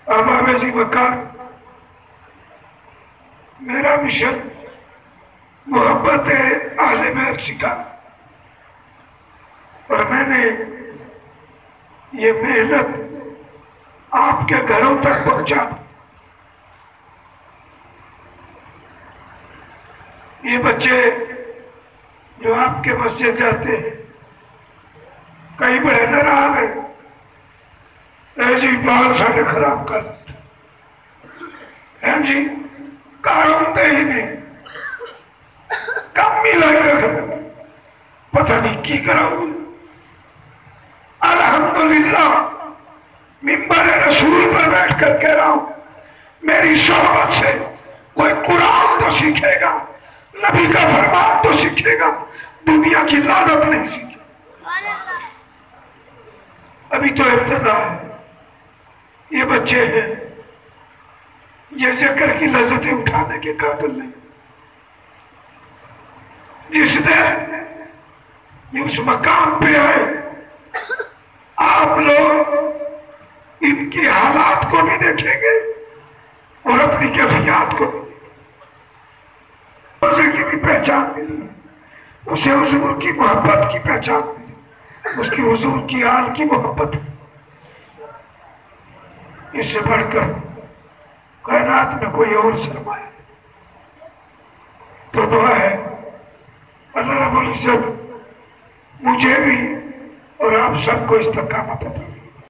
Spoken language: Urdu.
اب آویزی مکان میرا مشن محبت اہل بیت سکھا، اور میں نے یہ محنت آپ کے گھروں تک پہنچا۔ یہ بچے جو آپ کے مسجد جاتے ہیں، کئی بڑے ناراض ہیں، ایسی بال ساڑھے خراب کر دیتے ہیں جی، کارونتے ہی نہیں، کم ملائی رکھتے، پتہ نہیں کی کراؤں۔ الحمدللہ منبر رسول پر بیٹھ کر کہہ رہا ہوں، میری صحبت سے کوئی قرآن تو سیکھے گا، نبی کا فرمان تو سیکھے گا، دنیا کی لعنت نہیں سیکھے۔ ابھی تو ابتدا ہے، یہ بچے ہیں، یہ ذکر کی لذتیں اٹھانے کے قابل نہیں۔ جس نے اس مقام پہ آئے، آپ لوگ ان کی حالات کو بھی دیکھیں گے اور اپنی کیفیات کو بھی دیکھیں گے۔ اسے کی بھی پہچان ملی، اسے حضور کی محبت کی پہچان ملی، اس کی حضور کی آل کی محبت۔ اس سے بڑھ کر کائنات میں کوئی اور سرمایہ تو دعا ہے اللہ رب العزت مجھے بھی اور آپ سب کو استقامت عطا